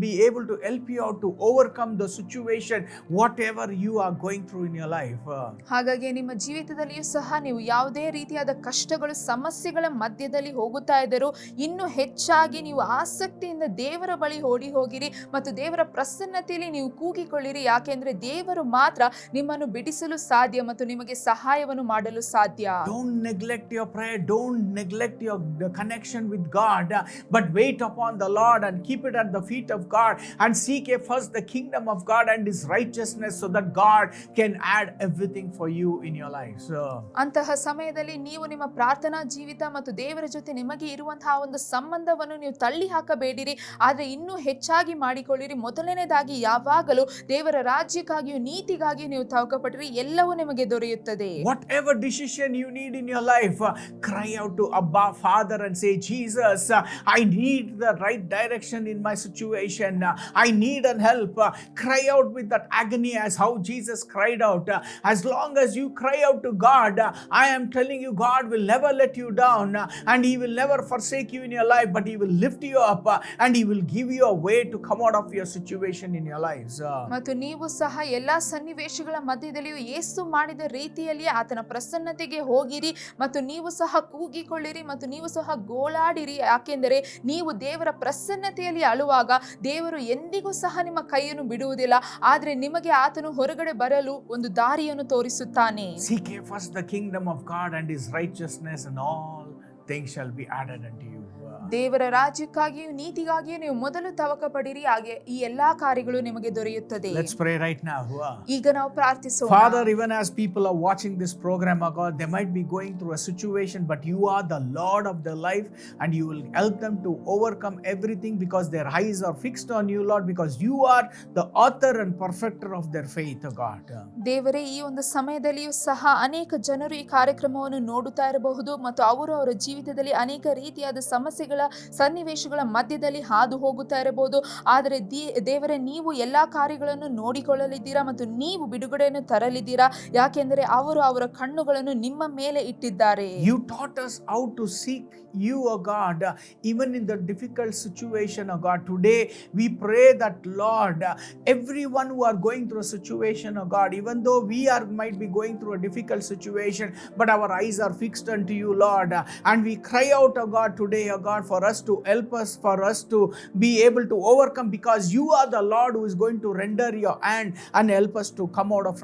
be able to help you out to overcome the situation whatever you are going through in your life. ಹಾಗಾಗಿ ನಿಮ್ಮ ಜೀವಿತದಲ್ಲಿಯೂ ಸಹ ನೀವು ಯಾವುದೇ ರೀತಿಯಾದ ಕಷ್ಟಗಳು ಸಮಸ್ಯೆಗಳ ಮಧ್ಯದಲ್ಲಿ ಸಮಯದಲ್ಲಿ ಹೋಗುತ್ತಾ ಇದ್ದರೂ ಇನ್ನು ಹೆಚ್ಚಾಗಿ ನೀವು ಆಸಕ್ತಿಯಿಂದ ದೇವರ ಬಳಿ ಓಡಿ ಹೋಗಿರಿ ಮತ್ತು ದೇವರ ಪ್ರಸನ್ನತೆಯಲ್ಲಿ ನೀವು ಕೂಗಿಕೊಳ್ಳಿರಿ. ಯಾಕೆಂದ್ರೆ ದೇವರು ಮಾತ್ರ ನಿಮ್ಮನ್ನು ಬಿಡಿಸಲು ಸಾಧ್ಯ ಮತ್ತು ನಿಮಗೆ ಸಹಾಯವನ್ನು ಮಾಡಲು ಸಾಧ್ಯ. Don't neglect your prayer. Don't neglect your connection with God, but wait upon the Lord and keep it at the feet of God and seek ye first the kingdom of God and His righteousness, so that God can add everything for you in your life. ಅಂತಹ ಸಮಯದಲ್ಲಿ ನೀವು ನಿಮ್ಮ ಪ್ರಾರ್ಥನಾ ಜೀವಿತ ಮತ್ತು ದೇವರ ಜೊತೆ ನಿಮಗೆ ಇರುವಂತಹ ಒಂದು ಸಂಬಂಧವನ್ನು ನೀವು ತಳ್ಳಿ ಹಾಕಬೇಡಿರಿ, ಆದ್ರೆ ಇನ್ನೂ ಹೆಚ್ಚಾಗಿ ಮಾಡಿಕೊಳ್ಳಿರಿ. ಮೊದಲನೇದಾಗಿ ಯಾವಾಗಲೂ ದೇವರ ರಾಜ್ಯಕ್ಕಾಗಿಯೂ ನೀತಿಗಾಗಿಯೂ ನೀವು ತವಕಪಟ್ಟಿರಿ, ಎಲ್ಲವೂ ನಿಮಗೆ ದೊರೆಯುತ್ತದೆ. Whatever decision you need in your life, cry out to Abba Father and say, Jesus, I need the right direction in my situation. I need an help. Cry out with that agony as how Jesus cried out. As long as you cry out to God, I am telling you, God will never let you down, and He will never forsake you in your life, but He will lift you up, and He will give you a way to come out of your situation in your lives. ಮತ್ತು ನೀವು ಸಹ ಎಲ್ಲಾ ಸನ್ನಿವೇಶಗಳ ಮಧ್ಯದಲ್ಲಿಯೂ ಯೇಸು ಮಾಡಿದ ರೀತಿಯಲ್ಲಿ ಆತನ ಪ್ರಸನ್ನತೆಗೆ ಹೋಗಿರಿ ಮತ್ತು ನೀವು ಸಹ ಕೂಗಿಕೊಳ್ಳಿರಿ ಮತ್ತು ನೀವು ಸಹ ಗೋಳಾಡಿರಿ. ಯಾಕೆಂದರೆ ನೀವು ದೇವರ ಪ್ರಸನ್ನತೆಯಲ್ಲಿ ಅಳುವಾಗ ದೇವರು ಎಂದಿಗೂ ಸಹ ನಿಮ್ಮ ಕೈಯನ್ನು ಬಿಡುವುದಿಲ್ಲ, ಆದ್ರೆ ನಿಮಗೆ ಆತನು ಹೊರಗಡೆ ಬರಲು ಒಂದು ದಾರಿಯನ್ನು ತೋರಿಸುತ್ತಾನೆ. Seek ye first the kingdom of God and His righteousness, and all things shall be added unto you. ದೇವರ ರಾಜ್ಯಕ್ಕಾಗಿಯೂ ನೀತಿಗಾಗಿಯೂ ನೀವು ಮೊದಲು ತವಕ ಪಡಿರಿ, ಹಾಗೆ ಈ ಎಲ್ಲಾ ಕಾರ್ಯಗಳು ನಿಮಗೆ ದೊರೆಯುತ್ತದೆ. Let's pray right now. ಈಗ ನಾವು ಪ್ರಾರ್ಥಿಸೋಣ. Father, even as people are watching this program, oh God, they might be going through a situation, but you are the Lord of their life, and you will help them to overcome everything because their eyes are fixed on you, Lord, because you are the author and perfecter of their faith, oh God. ದೇವರೇ, ಈ ಒಂದು ಸಮಯದಲ್ಲಿಯೂ ಸಹ ಅನೇಕ ಜನರು ಈ ಕಾರ್ಯಕ್ರಮವನ್ನು ನೋಡುತ್ತಾ ಇರಬಹುದು ಮತ್ತು ಅವರು ಅವರ ಜೀವಿತದಲ್ಲಿ ಅನೇಕ ರೀತಿಯಾದ ಸಮಸ್ಯೆಗಳ ಸನ್ನಿವೇಶಗಳ ಮಧ್ಯದಲ್ಲಿ ಹಾದು ಹೋಗುತ್ತಾ ಇರಬಹುದು. ಆದರೆ ದೇವರೇ, ನೀವು ಎಲ್ಲಾ ಕಾರ್ಯಗಳನ್ನು ನೋಡಿಕೊಳ್ಳಲಿದ್ದೀರಾ ಮತ್ತು ನೀವು ಬಿಡುಗಡೆಯನ್ನು ತರಲಿದ್ದೀರಾ. ಯಾಕೆಂದರೆ ಅವರು ಅವರ ಕಣ್ಣುಗಳನ್ನು ನಿಮ್ಮ ಮೇಲೆ ಇಟ್ಟಿದ್ದಾರೆ. You taught us how to seek you, oh God, even in the difficult situation, oh God. Today we pray that, Lord, everyone who are going through a situation, oh God, even though we might be going through a difficult situation, but our eyes are fixed unto you, Lord, and we cry out, oh God, today, oh God, for us to help us, for us to be able to overcome, because you are the Lord who is going to render your hand and help us to come out of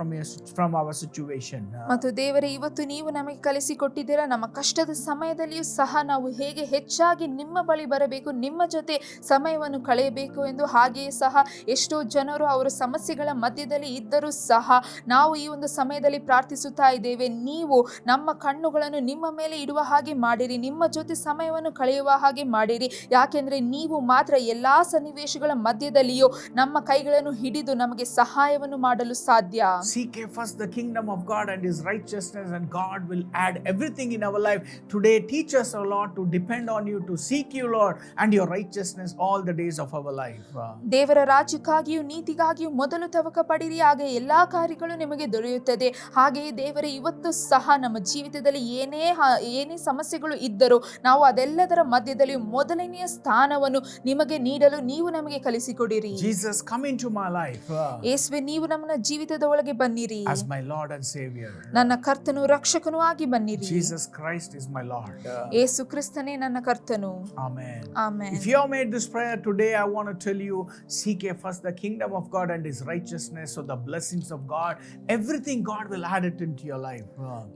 from our situation. ಮತ್ತು ದೇವರೇ, ಇವತ್ತು ನೀವು ನಮಗೆ ಕಲಿಸಿಕೊಟ್ಟಿದ್ದೀರಾ, ನಮ್ಮ ಕಷ್ಟದ ಸಮಯದಲ್ಲಿಯೂ ಸಹ ನಾವು ಹೇಗೆ ಹೆಚ್ಚಾಗಿ ನಿಮ್ಮ ಬಳಿ ಬರಬೇಕು, ನಿಮ್ಮ ಜೊತೆ ಸಮಯವನ್ನು ಕಳೆಯಬೇಕು ಎಂದು. ಹಾಗೆಯೇ ಸಹ ಎಷ್ಟೋ ಜನರು ಅವರ ಸಮಸ್ಯೆಗಳ ಮಧ್ಯದಲ್ಲಿ ಇದ್ದರೂ ಸಹ ನಾವು ಈ ಒಂದು ಸಮಯದಲ್ಲಿ ಪ್ರಾರ್ಥಿಸುತ್ತಾ ಇದ್ದೇವೆ, ನೀವು ನಮ್ಮ ಕಣ್ಣುಗಳನ್ನು ನಿಮ್ಮ ಮೇಲೆ ಇಡುವ ಹಾಗೆ ಮಾಡಿರಿ, ನಿಮ್ಮ ಜೊತೆ ಸಮಯವನ್ನು ಕಳೆಯುವ ಹಾಗೆ ಮಾಡಿರಿ. ಯಾಕೆಂದ್ರೆ ನೀವು ಮಾತ್ರ ಎಲ್ಲಾ ಸನ್ನಿವೇಶಗಳ ಮಧ್ಯದಲ್ಲಿಯೂ ನಮ್ಮ ಕೈಗಳನ್ನು ಹಿಡಿದು ನಮಗೆ ಸಹಾಯವನ್ನು ಮಾಡಲು ಸಾಧ್ಯ. Seek first the kingdom of God and His righteousness, and God will add everything in our life. Today teach us, O Lord, to depend on you, to seek you, Lord, and your righteousness all the days of our life. ದೇವರ ರಾಜ್ಯಕ್ಕಾಗಿಯೂ ನೀತಿಗಾಗಿಯೂ ಮೊದಲು ತವಕ ಪಡಿರಿ, ಹಾಗೆ ಎಲ್ಲಾ ಕಾರ್ಯಗಳು ನಿಮಗೆ ದೊರೆಯುತ್ತದೆ. ಹಾಗೆಯೇ ದೇವರೇ, ಇವತ್ತು ಸಹ ನಮ್ಮ ಜೀವಿತದಲ್ಲಿ ಏನೇ ಸಮಸ್ಯೆಗಳು ಇದ್ದರೂ ನಾವು ಅದೆಲ್ಲದರ ಮಧ್ಯದಲ್ಲಿ ಮೊದಲನೆಯ ಸ್ಥಾನವನ್ನು ನಿಮಗೆ ನೀಡಲು ನೀವು ನಮಗೆ ಕಲಿಸಿಕೊಡಿರಿ. Jesus, come into my life. ಯೇಸುವೇ, ನೀವು ನಮ್ಮ ಜೀವಿತದ ಒಳಗೆ ಬನ್ನಿರಿ, as my Lord and Savior. ನನ್ನ ಕರ್ತನು ರಕ್ಷಕನೂ ಆಗಿ ಬನ್ನಿರಿ. Jesus Christ is my Lord. ಯೇಸು ಕ್ರಿಸ್ತನೇ ನನ್ನ ಕರ್ತನು. Amen. Amen. If you have made this prayer today, I want to tell you, seek ye first the kingdom of God and His righteousness, so the blessings of God, everything God will add it into your life.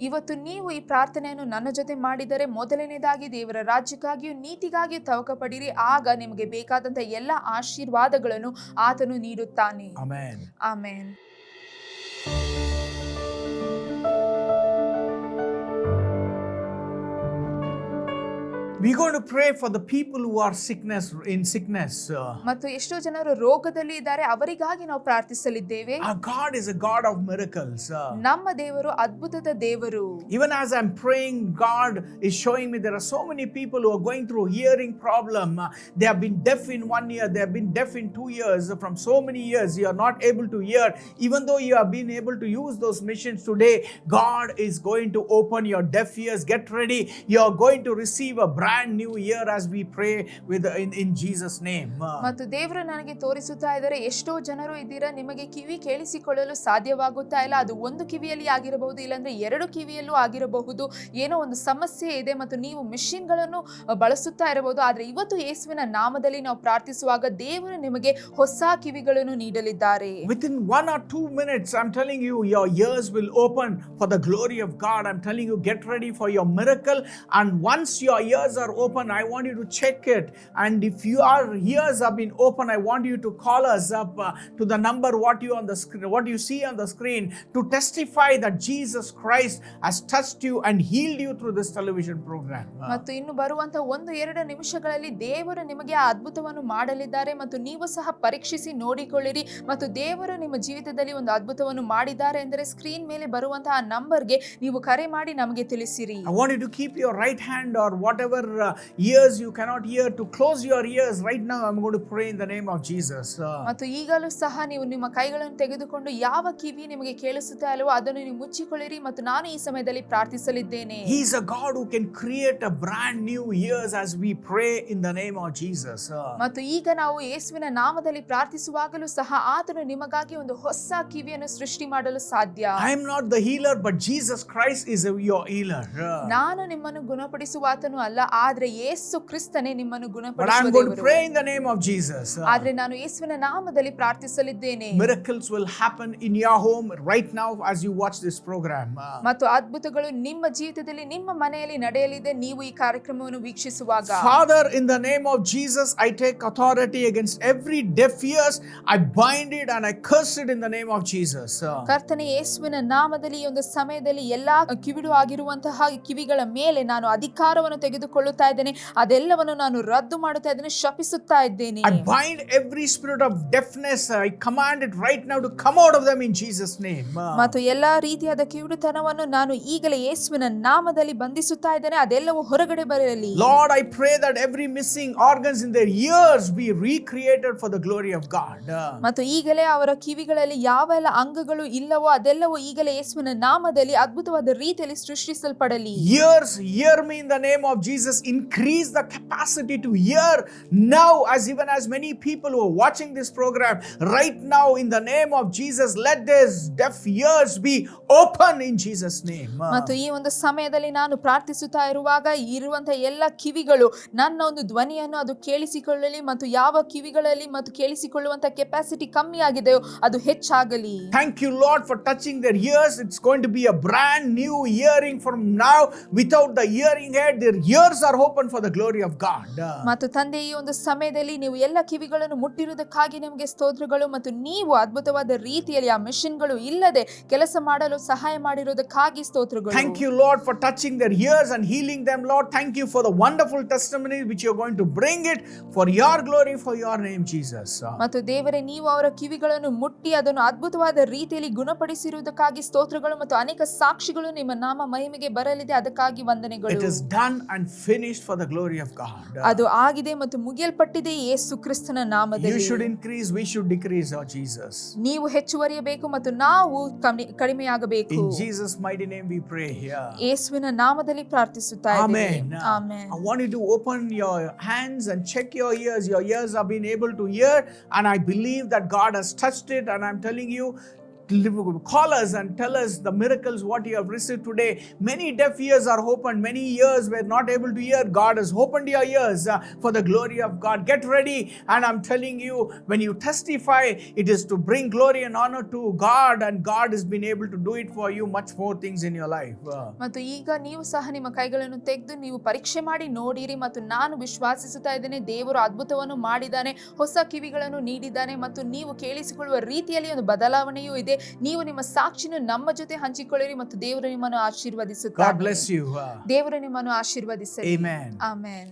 ಇವತ್ತು ನೀವು ಈ ಪ್ರಾರ್ಥನೆಯನ್ನು ನನ್ನ ಜೊತೆ ಮಾಡಿದರೆ, ಮೊದಲನೇದಾಗಿ ದೇವರ ರಾಜ್ಯಕ್ಕಾಗಿಯೂ ನೀತಿಗಾಗಿಯೂ ತವಕ ಪಡಿರಿ, ಆಗ ನಿಮಗೆ ಬೇಕಾದಂತ ಎಲ್ಲ ಆಶೀರ್ವಾದಗಳನ್ನು ಆತನು ನೀಡುತ್ತಾನೆ. Amen. Amen. We're going to pray for the people who are in sickness. ಮತ್ತು ಎಷ್ಟೋ ಜನರು ರೋಗದಲ್ಲಿ ಇದ್ದಾರೆ, ಅವರಿಗಾಗಿ ನಾವು ಪ್ರಾರ್ಥಿಸಲಿದ್ದೇವೆ. Our God is a God of miracles. ನಮ್ಮ ದೇವರು ಅದ್ಭುತದ ದೇವರು. Even as I'm praying, God is showing me there are so many people who are going through hearing problem. They have been deaf in 1 year, they have been deaf in 2 years. From so many years, you are not able to hear. Even though you have been able to use those machines today, God is going to open your deaf ears. Get ready. You are going to receive a brand brand new year as we pray in Jesus' name. ಮತ್ತು ದೇವರು ನನಗೆ ತೋರಿಸುತ್ತಾ ಇದ್ದಾರೆ, ಎಷ್ಟೋ ಜನರು ಇದ್ದೀರಾ, ನಿಮಗೆ ಕಿವಿ ಕೇಳಿಸಿಕೊಳ್ಳಲು ಸಾಧ್ಯವಾಗುತ್ತಾ ಇಲ್ಲ. ಅದು ಒಂದು ಕಿವಿಯಲ್ಲಿ ಆಗಿರಬಹುದು, ಇಲ್ಲಾಂದ್ರೆ ಎರಡು ಕಿವಿಯಲ್ಲೂ ಆಗಿರಬಹುದು. ಏನೋ ಒಂದು ಸಮಸ್ಯೆ ಇದೆ ಮತ್ತು ನೀವು ಮೆಷಿನ್ಗಳನ್ನು ಬಳಸುತ್ತಾ ಇರಬಹುದು. ಆದ್ರೆ ಇವತ್ತು ಯೇಸುವಿನ ನಾಮದಲ್ಲಿ ನಾವು ಪ್ರಾರ್ಥಿಸುವಾಗ ದೇವರು ನಿಮಗೆ ಹೊಸ ಕಿವಿಗಳನ್ನು ನೀಡಲಿದ್ದಾರೆ. Within 1 or 2 minutes, I'm telling you, your ears will open for the glory of God. I'm telling you, get ready for your miracle. And once your ears are open, I want you to check it. And if your ears have been open, I want you to call us up to the number what you see on the screen, to testify that Jesus Christ has touched you and healed you through this television program. ಮತ್ತು ಇನ್ನು ಬರುವಂತ 1-2 ನಿಮಿಷಗಳಲ್ಲಿ ದೇವರು ನಿಮಗೆ ಆ ಅದ್ಭುತವನ್ನು ಮಾಡಲಿದ್ದಾರೆ ಮತ್ತು ನೀವು ಸಹ ಪರೀಕ್ಷಿಸಿ ನೋಡಿಕೊಳ್ಳಿರಿ. ಮತ್ತು ದೇವರು ನಿಮ್ಮ ಜೀವಿತದಲ್ಲಿ ಒಂದು ಅದ್ಭುತವನ್ನು ಮಾಡಿದ್ದಾರೆ ಎಂದರೆ ಸ್ಕ್ರೀನ್ ಮೇಲೆ ಬರುವಂತಹ ನಂಬರ್ಗೆ ನೀವು ಕರೆ ಮಾಡಿ ನಮಗೆ ತಿಳಿಸಿರಿ. I want you to keep your right hand or whatever ears you cannot hear, to close your ears. Right now I'm going to pray in the name of Jesus. ಮತ್ತು ಈಗಲೂ ಸಹ ನೀವು ನಿಮ್ಮ ಕೈಗಳನ್ನು ತೆಗೆದುಕೊಂಡು ಯಾವ ಕಿವಿ ನಿಮಗೆ ಕೇಳಿಸುತ್ತಾ ಇಲ್ಲವೋ ಅದನ್ನು ನೀವು ಮುಚ್ಚಿಕೊಳ್ಳಿರಿ ಮತ್ತು ನಾನು ಈ ಸಮಯದಲ್ಲಿ ಪ್ರಾರ್ಥಿಸಲಿದ್ದೇನೆ. He is a God who can create a brand new ears as we pray in the name of Jesus. ಮತ್ತು ಈಗ ನಾವು ಯೇಸುವಿನ ನಾಮದಲ್ಲಿ ಪ್ರಾರ್ಥಿಸುವಾಗಲೂ ಸಹ ಆತನು ನಿಮಗಾಗಿ ಒಂದು ಹೊಸ ಕಿವಿಯನ್ನು ಸೃಷ್ಟಿ ಮಾಡಲು ಸಾಧ್ಯ. I am not the healer, but Jesus Christ is your healer. ನಾನು ನಿಮ್ಮನ್ನು ಗುಣಪಡಿಸುವಾತನು ಅಲ್ಲ, ಆದ್ರೆ ಯೇಸು ಕ್ರಿಸ್ತನೇ ನಿಮ್ಮನ್ನು But I am going to ಗುಣಪಡಿಸುವ pray in the name of Jesus. ಆದ್ರೆ ನಾನು ಯೇಸುವಿನ ನಾಮದಲ್ಲಿ ಪ್ರಾರ್ಥಿಸಲಿದ್ದೇನೆ. Miracles will happen in your home right now as you watch this program. ಮತ್ತು ಅದ್ಭುತಗಳು ನಿಮ್ಮ ಜೀವಿತದಲ್ಲಿ ನಿಮ್ಮ ಮನೆಯಲ್ಲಿ ನಡೆಯಲಿದೆ ನೀವು ಈ ಕಾರ್ಯಕ್ರಮವನ್ನು ವೀಕ್ಷಿಸುವಾಗ. Father, in the name of Jesus, I take authority against every deaf ears. I bind it and I curse it in the name of Jesus. ಕರ್ತನೇ ಯೇಸುವಿನ ನಾಮದಲ್ಲಿ ಈ ಒಂದು ಸಮಯದಲ್ಲಿ ಎಲ್ಲಾ ಕಿವಿಡು ಆಗಿರುವಂತಹ ಕಿವಿಗಳ ಮೇಲೆ ನಾನು ಅಧಿಕಾರವನ್ನು ತೆಗೆದುಕೊಳ್ಳುತ್ತಾ ಇದ್ದೇನೆ. ಅದೆಲ್ಲವನ್ನು ನಾನು ರದ್ದು ಮಾಡುತ್ತಾ ಇದ್ದೇನೆ, ಶಪಿಸುತ್ತಾ ಇದ್ದೇನೆ. I bind every spirit of deafness. I command it right now to come out of them in Jesus' name. ಮತ್ತು ಎಲ್ಲಾ ರೀತಿಯಾದ ಕಿವಿಡುತನವನ್ನು ನಾನು ಈಗಲೇ ಯೇಸುವಿನ ನಾಮದಲ್ಲಿ ಬಂಧಿಸುತ್ತಾ ಇದ್ದೇನೆ, ಅದೆಲ್ಲವೂ ಹೊರಗಡೆ ಬರಲಿ. Lord, I pray that every missing organs in their ears be recreated for the glory of God. ಮತ್ತು ಈಗಲೇ ಅವರ ಕಿವಿಗಳಲ್ಲಿ ಯಾವೆಲ್ಲ ಅಂಗಗಳು ಇಲ್ಲವೋ ಅದೆಲ್ಲವೂ ಈಗಲೇ ಯೇಸುವಿನ ನಾಮದಲ್ಲಿ ಅದ್ಭುತವಾದ ರೀತಿಯಲ್ಲಿ ಸೃಷ್ಟಿಸಲ್ಪಡಲಿ. Ears, hear me in the name of Jesus. Increase the capacity to hear now, as many people who are watching this program right now in the name of Jesus. Let their deaf ears be open in Jesus' name. ಮತ್ತು ಈ ಒಂದು ಸಮಯದಲ್ಲಿ ನಾನು ಪ್ರಾರ್ಥಿಸುತ್ತಾ ಇರುವಾಗ ಇರುವಂತಹ ಎಲ್ಲ ಕಿವಿಗಳು ನನ್ನ ಒಂದು ಧ್ವನಿಯನ್ನು ಅದು ಕೇಳಿಸಿಕೊಳ್ಳಲಿ ಮತ್ತು ಯಾವ ಕಿವಿಗಳಲ್ಲಿ ಮತ್ತು ಕೇಳಿಸಿಕೊಳ್ಳುವಂತ ಕೆಪಾಸಿಟಿ ಕಮ್ಮಿ ಆಗಿದೆಯೋ ಅದು ಹೆಚ್ಚಾಗಲಿ. Thank you, Lord, for touching their ears. It's going to be a brand new hearing from now. Without the hearing aid, their ears are open for the glory of God. ಮತ್ತು ತಂದೆ, ಈ ಒಂದು ಸಮಯದಲ್ಲಿ ನೀವು ಎಲ್ಲ ಕಿವಿಗಳನ್ನು ಮುಟ್ಟಿರುವುದಕ್ಕಾಗಿ ನಿಮಗೆ ಸ್ತೋತ್ರಗಳು ಮತ್ತು ನೀವು ಅದ್ಭುತವಾದ ರೀತಿಯಲ್ಲಿ ಆ ಮೆಷಿನ್ಗಳು ಇಲ್ಲದೆ ಕೆಲಸ ಮಾಡಲು ಸಹಾಯ ಮಾಡಿರುವುದಕ್ಕಾಗಿ ಸ್ತೋತ್ರಗಳು. Thank you, Lord, for touching their ears and healing them, Lord. Thank you for the wonderful testimonies which you're going to bring it for your glory, for your name, Jesus. ಮತ್ತು ದೇವರೇ, ನೀವು ಅವರ ಕಿವಿಗಳನ್ನು ಮುಟ್ಟಿ ಅದನ್ನು ಅದ್ಭುತವಾದ ರೀತಿಯಲ್ಲಿ ಗುಣಪಡಿಸಿರುವುದಕ್ಕಾಗಿ ಸ್ತೋತ್ರಗಳು ಮತ್ತು ಅನೇಕ ಸಾಕ್ಷಿಗಳು ನಿಮ್ಮ ನಾಮ ಮಹಿಮೆಗೆ ಬರಲಿದೆ, ಅದಕ್ಕಾಗಿ ವಂದನೆಗಳು. It is done and finished for the glory of God. ಅದು ಆಗಿದೆ ಮತ್ತು ಮುಗಿಯಲ್ಪಟ್ಟಿದೆ ಯೇಸು ಕ್ರಿಸ್ತನ ನಾಮದಲ್ಲಿ. You should increase, we should decrease, oh Jesus. ನೀವು ಹೆಚ್ಚುವರಿಯಬೇಕು ಮತ್ತು ನಾವು ಕಡಿಮೆಯಾಗಬೇಕು. In Jesus' mighty name we pray here. ಯೇಸುವಿನ ನಾಮದಲ್ಲಿ ಪ್ರಾರ್ಥಿಸುತ್ತಾ ಇದ್ದೇವೆ. Amen. Amen. I want you to open your hands and check your ears. Your ears have been able to hear, and I believe that God has touched it, and I'm telling you, call us and tell us the miracles what you have received today. Many deaf ears are opened, many ears were not able to hear. God has opened your ears for the glory of God. Get ready, and I'm telling you, when you testify, it is to bring glory and honor to God, and God has been able to do it for you much more things in your life. ಮತ್ತು ಈಗ ನೀವು ಸಹ ನಿಮ್ಮ ಕೈಗಳನ್ನು ತೆಗೆದು ನೀವು ಪರೀಕ್ಷೆ ಮಾಡಿ ನೋಡಿರಿ ಮತ್ತು ನಾನು ವಿಶ್ವಾಸಿಸುತ್ತಾ ಇದ್ದೇನೆ, ದೇವರು ಅದ್ಭುತವನ್ನು ಮಾಡಿದ್ದಾನೆ, ಹೊಸ ಕಿವಿಗಳನ್ನು ನೀಡಿದ್ದಾನೆ ಮತ್ತು ನೀವು ಕೇಳಿಸಿಕೊಳ್ಳುವ ರೀತಿಯಲ್ಲಿ ಒಂದು ಬದಲಾವಣೆಯೂ ಇದೆ. ನೀವು ನಿಮ್ಮ ಸಾಕ್ಷಿಯನ್ನು ನಮ್ಮ ಜೊತೆ ಹಂಚಿಕೊಳ್ಳಿರಿ ಮತ್ತು ದೇವರು ನಿಮ್ಮನ್ನು ಆಶೀರ್ವದಿಸುತ್ತಾರೆ. God bless you. ದೇವರು ನಿಮ್ಮನ್ನು ಆಶೀರ್ವದಿಸಲಿ. Amen. ಆಮೆನ್.